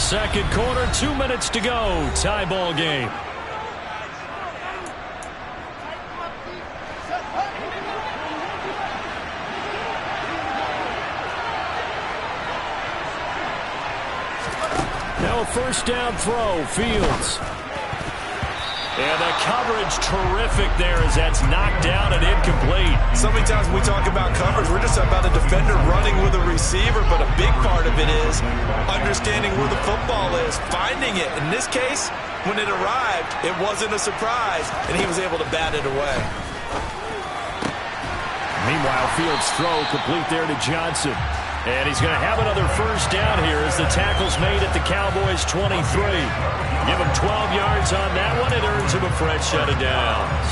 Second quarter, 2 minutes to go. Tie ball game. Now a first down throw. Fields. And the coverage terrific there as that's knocked down and incomplete. So many times when we talk about coverage, we're just about a defender running with a receiver, but a big part of it is understanding where the football is, finding it. In this case, when it arrived, it wasn't a surprise, and he was able to bat it away. Meanwhile, Fields' throw complete there to Johnson. And he's going to have another first down here as the tackle's made at the Cowboys' 23. Give him 12 yards on that one. It earns him a fresh set of downs.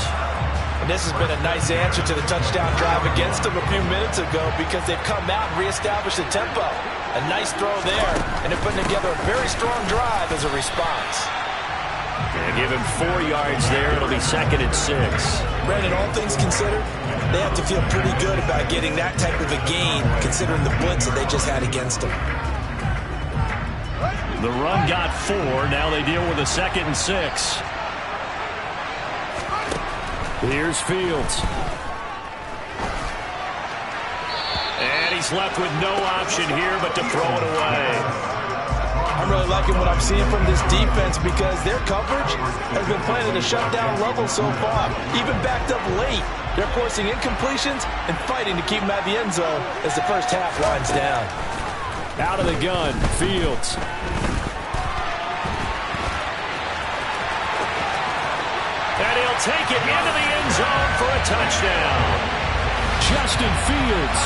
And this has been a nice answer to the touchdown drive against them a few minutes ago because they've come out and reestablished the tempo. A nice throw there, and they're putting together a very strong drive as a response. And give him 4 yards there. It'll be 2nd and 6. Brandon, all things considered, they have to feel pretty good about getting that type of a gain considering the blitz that they just had against them. The run got 4. Now they deal with a 2nd and 6. Here's Fields. And he's left with no option here but to throw it away. I'm really liking what I'm seeing from this defense because their coverage has been playing at a shutdown level so far. Even backed up late, they're forcing incompletions and fighting to keep them at the end zone as the first half winds down. Out of the gun, Fields. And he'll take it into the end zone for a touchdown. Justin Fields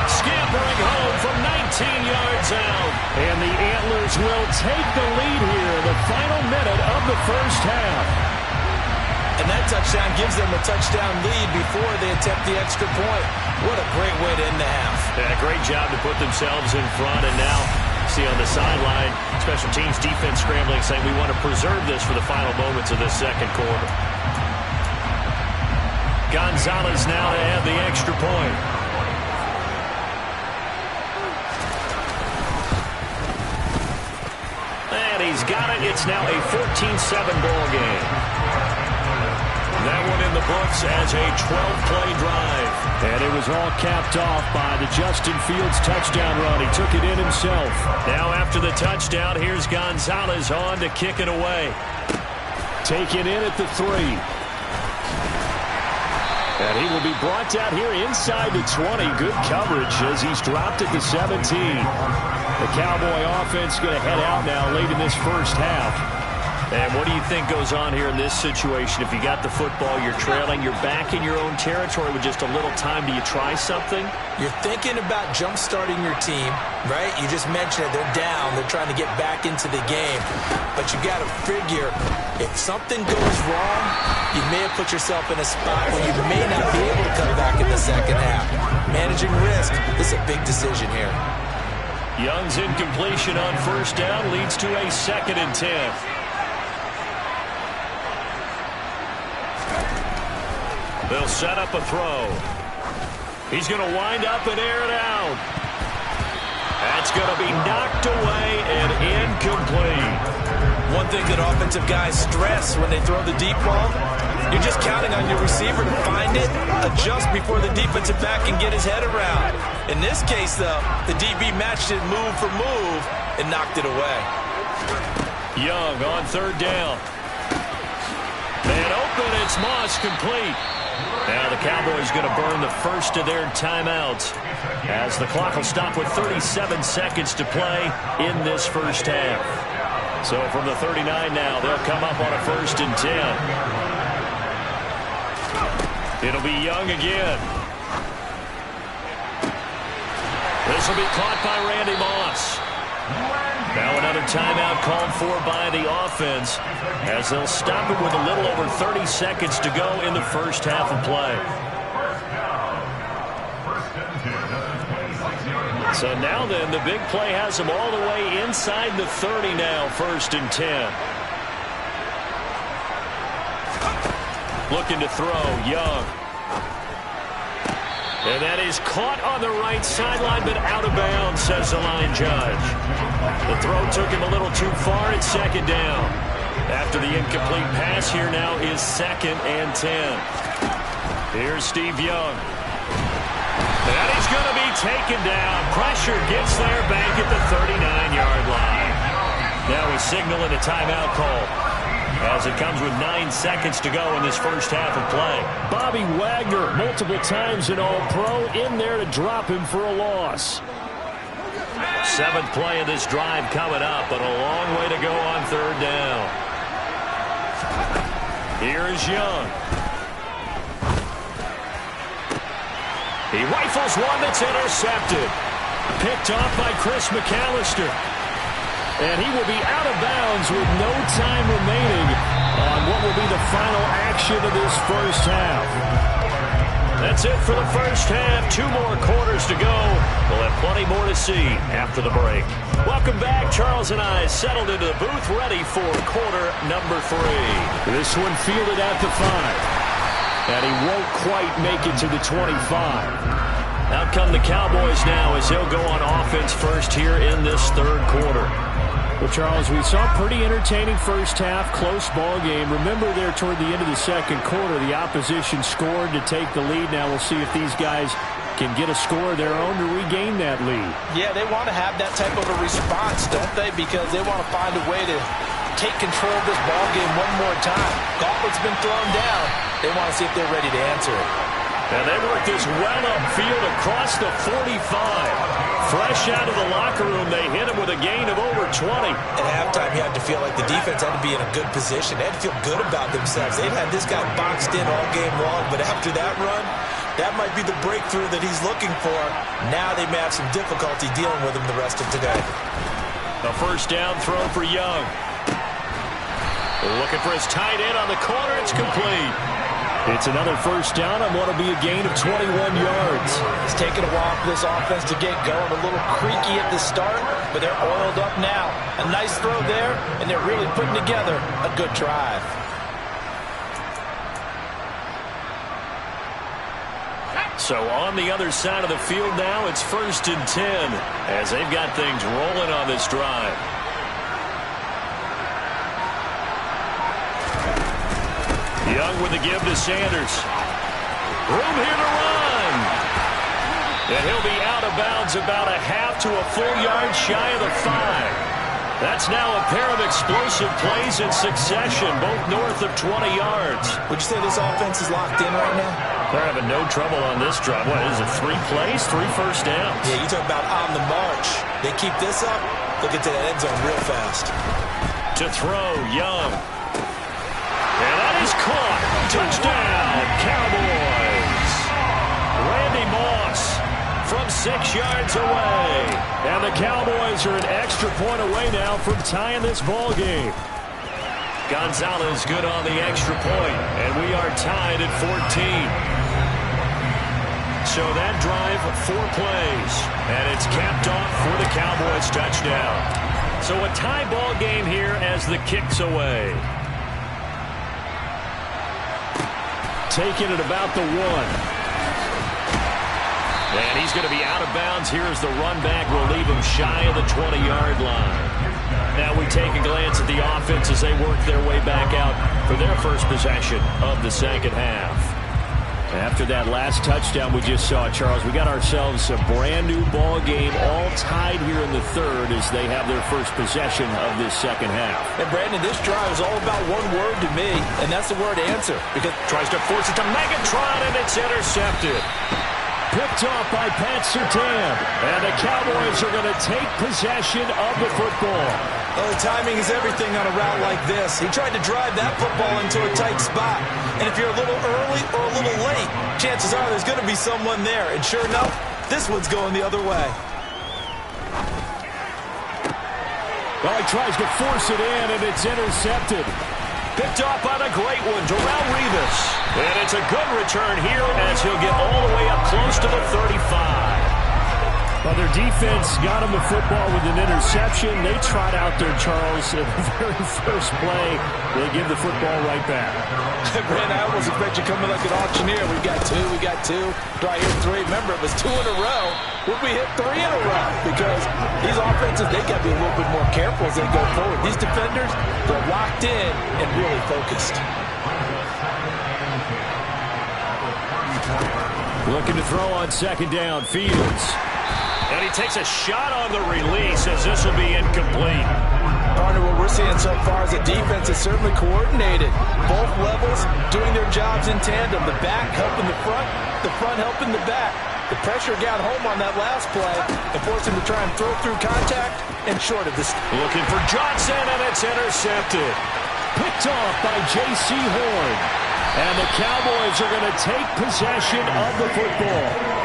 scampering home from 19 yards out. And the Antlers will take the lead here in the final minute of the first half. And that touchdown gives them a touchdown lead before they attempt the extra point. What a great way to end the half. Yeah, great job to put themselves in front. And now, see on the sideline, special teams defense scrambling, saying we want to preserve this for the final moments of this second quarter. Gonzalez now to have the extra point. And he's got it. It's now a 14-7 ball game. That one in the books as a 12-play drive. And it was all capped off by the Justin Fields touchdown run. He took it in himself. Now after the touchdown, here's Gonzalez on to kick it away. Taken in at the 3. And he will be brought down here inside the 20. Good coverage as he's dropped at the 17. The Cowboy offense going to head out now late in this first half. And what do you think goes on here in this situation? If you got the football, you're trailing, you're back in your own territory with just a little time. Do you try something? You're thinking about jump-starting your team, right? You just mentioned it. They're down. They're trying to get back into the game. But you got to figure if something goes wrong, you may have put yourself in a spot where you may not be able to come back in the second half. Managing risk is a big decision here. Young's incompletion on first down leads to a 2nd and 10. They'll set up a throw. He's going to wind up and air it out. That's going to be knocked away and incomplete. One thing that offensive guys stress when they throw the deep ball, you're just counting on your receiver to find it, adjust before the defensive back can get his head around. In this case, though, the DB matched it move for move and knocked it away. Young on third down. And open, it's Moss, complete. Now the Cowboys going to burn the first of their timeouts as the clock will stop with 37 seconds to play in this first half. So from the 39 now, they'll come up on a 1st and 10. It'll be Young again. This will be caught by Randy Moss. Now another timeout called for by the offense as they'll stop it with a little over 30 seconds to go in the first half of play. So now then, the big play has them all the way inside the 30 now, 1st and 10. Looking to throw, Young. And that is caught on the right sideline, but out of bounds, says the line judge. The throw took him a little too far. It's second down. After the incomplete pass, here now is 2nd and 10. Here's Steve Young. And he's going to be taken down. Pressure gets there back at the 39-yard line. Now he's signaling a timeout call, as it comes with 9 seconds to go in this first half of play. Bobby Wagner, multiple times an All-Pro, in there to drop him for a loss. 7th play of this drive coming up, but a long way to go on 3rd down. Here's Young. He rifles one that's intercepted. Picked off by Chris McAllister. And he will be out of bounds with no time remaining on what will be the final action of this first half. That's it for the first half. 2 more quarters to go. We'll have plenty more to see after the break. Welcome back. Charles and I settled into the booth, ready for quarter number 3. This one fielded at the 5. And he won't quite make it to the 25. Out come the Cowboys now as they'll go on offense first here in this 3rd quarter. Well, Charles, we saw a pretty entertaining first half, close ball game. Remember there toward the end of the 2nd quarter, the opposition scored to take the lead. Now we'll see if these guys can get a score of their own to regain that lead. Yeah, they want to have that type of a response, don't they? Because they want to find a way to take control of this ball game one more time. Gauntlet's been thrown down. They want to see if they're ready to answer it. And they work this well upfield across the 45. Fresh out of the locker room, they hit him with a gain of over 20. At halftime, you had to feel like the defense had to be in a good position. They had to feel good about themselves. They've had this guy boxed in all game long, but after that run, that might be the breakthrough that he's looking for. Now they may have some difficulty dealing with him the rest of today. A first down throw for Young. Looking for his tight end on the corner. It's complete. It's another first down on what will be a gain of 21 yards. It's taken a while for this offense to get going. A little creaky at the start, but they're oiled up now. A nice throw there, and they're really putting together a good drive. So on the other side of the field now, it's 1st and 10 as they've got things rolling on this drive. Young with the give to Sanders. Room here to run. And he'll be out of bounds about a half to a full yard shy of the 5. That's now a pair of explosive plays in succession, both north of 20 yards. Would you say this offense is locked in right now? They're having no trouble on this drive. What is it, 3 plays, 3 first downs? Yeah, you talk about on the march. They keep this up, they'll get to that end zone real fast. To throw, Young. And that is caught. Touchdown, Cowboys. Randy Moss from 6 yards away. And the Cowboys are an extra point away now from tying this ball game. Gonzalez good on the extra point, and we are tied at 14. So that drive, 4 plays, and it's capped off for the Cowboys touchdown. So a tie ball game here as the kick's away. Taking it about the 1. And he's going to be out of bounds. Here's the run back. Will leave him shy of the 20-yard line. Now we take a glance at the offense as they work their way back out for their first possession of the second half. After that last touchdown we just saw, Charles, we got ourselves a brand-new ball game, all tied here in the 3rd as they have their first possession of this second half. And, Brandon, this drive is all about one word to me, and that's the word answer. Because tries to force it to Megatron, and it's intercepted. Picked off by Pat Surtain. And the Cowboys are going to take possession of the football. Well, the timing is everything on a route like this. He tried to drive that football into a tight spot. And if you're a little early or a little late, chances are there's going to be someone there. And sure enough, this one's going the other way. Well, he tries to force it in, and it's intercepted. Picked off by the great one, Darrelle Revis. And it's a good return here as he'll get all the way up close to the 35. Well, their defense got them the football with an interception. They trot out there, Charles, at the very first play. They give the football right back. Brand, I almost expect you coming like an auctioneer. We got two. Do I hear three? Remember, it was 2 in a row. Would we hit 3 in a row? Because these offenses, they got to be a little bit more careful as they go forward. These defenders, they're locked in and really focused. Looking to throw on second down, Fields. And he takes a shot on the release as this will be incomplete. Partner, what we're seeing so far is the defense is certainly coordinated. Both levels doing their jobs in tandem. The back helping the front helping the back. The pressure got home on that last play and forced him to try and throw through contact and short of this. Looking for Johnson, and it's intercepted. Picked off by J.C. Horn. And the Cowboys are going to take possession of the football.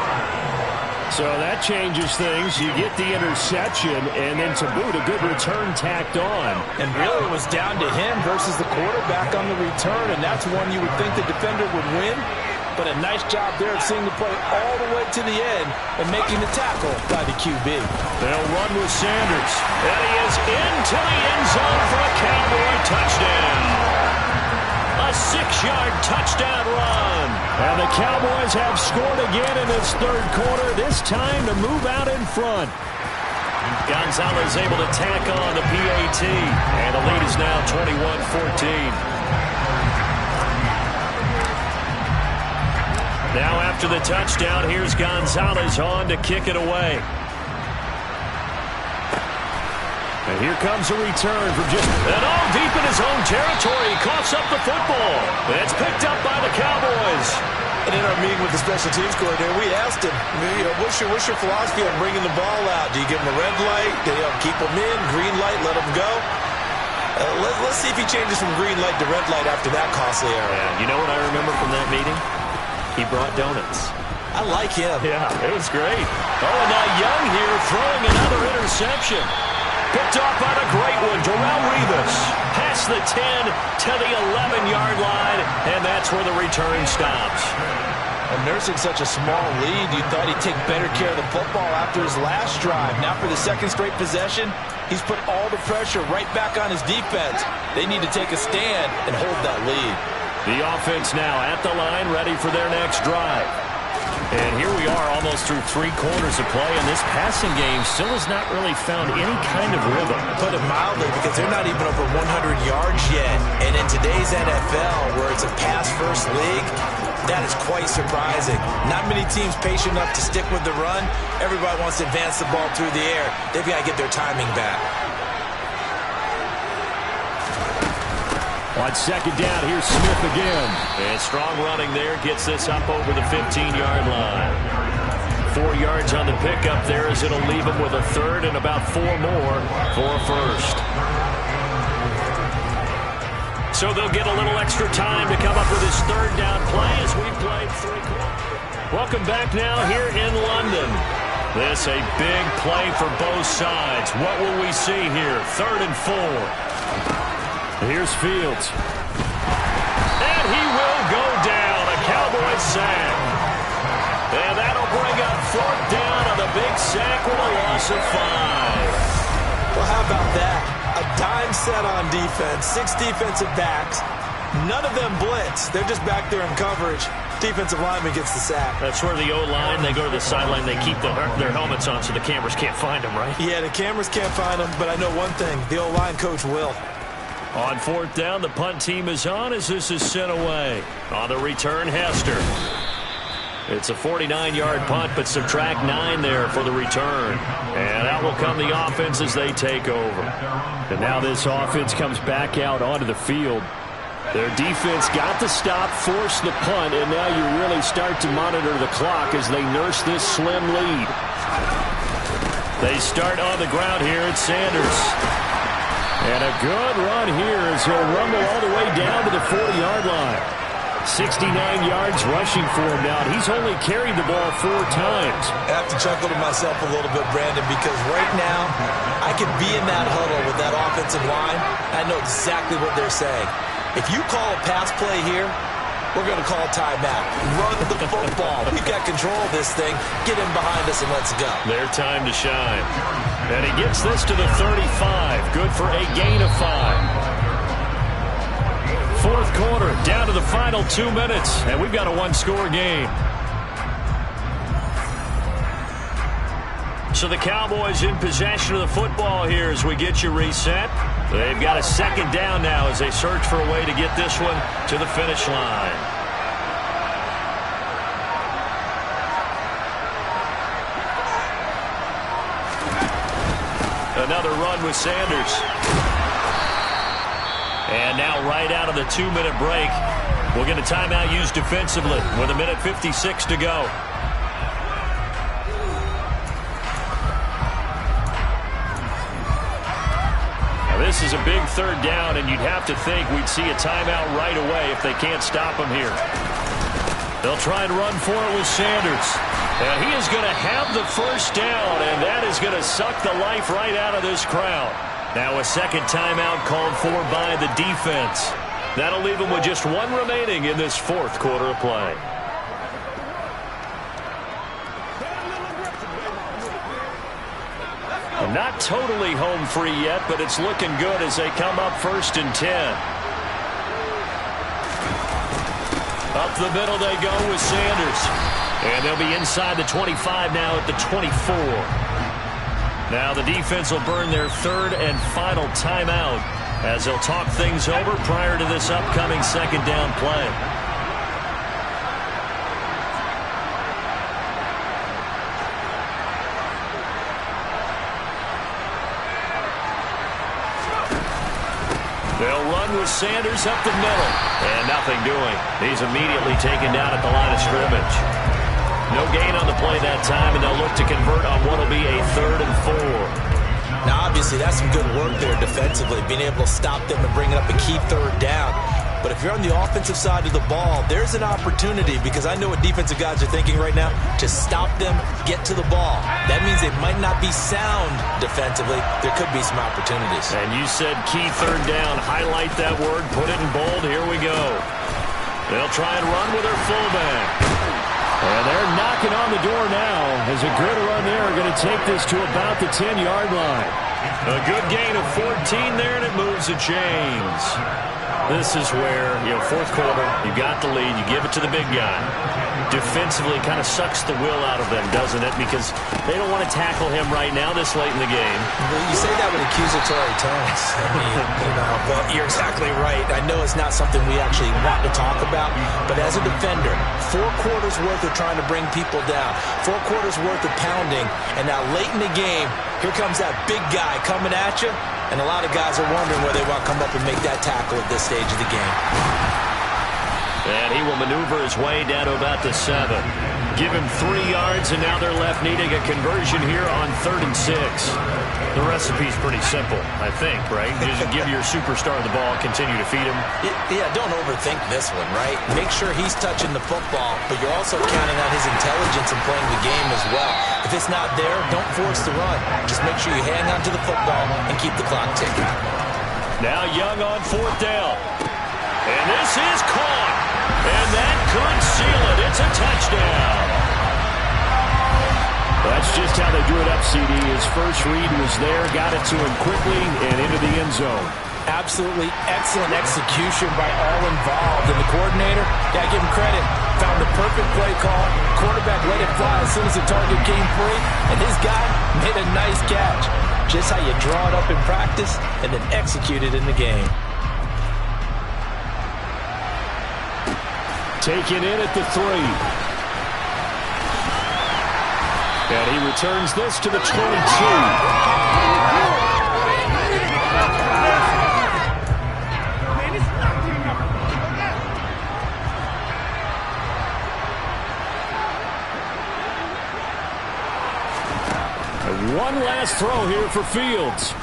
So that changes things. You get the interception, and then to boot, a good return tacked on. And really it was down to him versus the quarterback on the return, and that's one you would think the defender would win. But a nice job there of seeing the play all the way to the end and making the tackle by the QB. They'll run with Sanders. And he is into the end zone for a Cowboy touchdown. A 6-yard touchdown run. And the Cowboys have scored again in this third quarter, this time to move out in front. Gonzalez able to tack on the PAT. And the lead is now 21-14. Now after the touchdown, here's Gonzalez on to kick it away. And here comes a return from just... And all deep in his own territory. He coughs up the football. It's picked up by the Cowboys. And in our meeting with the special teams coordinator, we asked him, what's your philosophy on bringing the ball out? Do you give him a red light? Do you keep him in? Green light, let him go? Let's see if he changes from green light to red light after that costly error. Yeah, you know what I remember from that meeting? He brought donuts. I like him. Yeah, it was great. Oh, and now Young here throwing another interception. Picked off by the great one, Darrelle Revis. Past the 10 to the 11-yard line, and that's where the return stops. And nursing such a small lead, you thought he'd take better care of the football after his last drive. Now for the second straight possession, he's put all the pressure right back on his defense. They need to take a stand and hold that lead. The offense now at the line, ready for their next drive. And here we are almost through 3 quarters of play, and this passing game still has not really found any kind of rhythm. Put it mildly, because they're not even over 100 yards yet. And in today's NFL, where it's a pass-first league, that is quite surprising. Not many teams patient enough to stick with the run. Everybody wants to advance the ball through the air. They've got to get their timing back. On second down, here's Smith again. And strong running there gets this up over the 15-yard line. 4 yards on the pickup there as it'll leave him with a third and about 4 more for a first. So they'll get a little extra time to come up with his third down play as we played 3 quarters. Welcome back now here in London. This a big play for both sides. What will we see here? 3rd and 4. Here's Fields. And he will go down. A Cowboy sack. And that'll bring up 4th down on the big sack with a loss of 5. Well, how about that? A dime set on defense. 6 defensive backs. None of them blitz. They're just back there in coverage. Defensive lineman gets the sack. That's where the O-line, they go to the sideline, they keep their helmets on so the cameras can't find them, right? Yeah, the cameras can't find them, but I know one thing. The O-line coach will. On 4th down, the punt team is on as this is sent away. On the return, Hester. It's a 49-yard punt, but subtract 9 there for the return. And out will come the offense as they take over. And now this offense comes back out onto the field. Their defense got the stop, forced the punt, and now you really start to monitor the clock as they nurse this slim lead. They start on the ground here at Sanders. And a good run here as he'll rumble all the way down to the 40-yard line. 69 yards rushing for him now. He's only carried the ball 4 times. I have to chuckle to myself a little bit, Brandon, because right now I could be in that huddle with that offensive line. I know exactly what they're saying. If you call a pass play here, we're going to call timeout. Run the football. We've got control of this thing. Get in behind us and let's go. Their time to shine. And he gets this to the 35. Good for a gain of 5. Fourth quarter, down to the final 2 minutes, and we've got a one-score game. So the Cowboys in possession of the football here as we get you reset. They've got a second down now as they search for a way to get this one to the finish line. Another run with Sanders. And now right out of the 2-minute break, we'll get a timeout used defensively with 1:56 to go. Now this is a big third down, and you'd have to think we'd see a timeout right away if they can't stop him here. They'll try and run for it with Sanders. And he is going to have the first down, and that is going to suck the life right out of this crowd. Now a second timeout called for by the defense. That'll leave them with just one remaining in this fourth quarter of play. Not totally home free yet, but it's looking good as they come up 1st and 10. Up the middle they go with Sanders. And they'll be inside the 25 now at the 24. Now the defense will burn their third and final timeout as they'll talk things over prior to this upcoming second down play. They'll run with Sanders up the middle. And nothing doing. He's immediately taken down at the line of scrimmage. No gain on the play that time, and they'll look to convert on what will be a 3rd and 4. Now, obviously, that's some good work there defensively, being able to stop them and bring it up a key third down. But if you're on the offensive side of the ball, there's an opportunity, because I know what defensive guys are thinking right now, to stop them, get to the ball. That means they might not be sound defensively. There could be some opportunities. And you said key third down. Highlight that word. Put it in bold. Here we go. They'll try and run with their fullback. And they're knocking on the door now as a good run there are going to take this to about the 10-yard line. A good gain of 14 there, and it moves the chains. This is where, fourth quarter, you got the lead, you give it to the big guy. Defensively kind of sucks the will out of them, doesn't it? Because they don't want to tackle him right now this late in the game. Well, you say that with accusatory tones. I mean, but you're exactly right. I know it's not something we actually want to talk about, but as a defender, 4 quarters worth of trying to bring people down, 4 quarters worth of pounding, and now late in the game, here comes that big guy coming at you, and a lot of guys are wondering where they want to come up and make that tackle at this stage of the game. And he will maneuver his way down to about the 7. Give him 3 yards, and now they're left needing a conversion here on 3rd and 6. The recipe's pretty simple, I think, right? Just give your superstar the ball, continue to feed him. Yeah, don't overthink this one, right? Make sure he's touching the football, but you're also counting on his intelligence in playing the game as well. If it's not there, don't force the run. Just make sure you hang on to the football and keep the clock ticking. Now Young on 4th down. And this is caught. And that could seal it. It's a touchdown. That's just how they drew it up, CD. His first read was there, got it to him quickly, and into the end zone. Absolutely excellent execution by all involved. And the coordinator, gotta give him credit, found the perfect play call. Quarterback let it fly as soon as the target came free, and his guy made a nice catch. Just how you draw it up in practice and then execute it in the game. Taken in at the 3. And he returns this to the 22. One last throw here for Fields.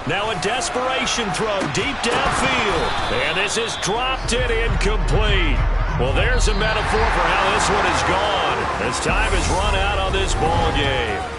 Now a desperation throw deep downfield. And this is dropped it incomplete. Well, there's a metaphor for how this one is gone. As time has run out on this ball game.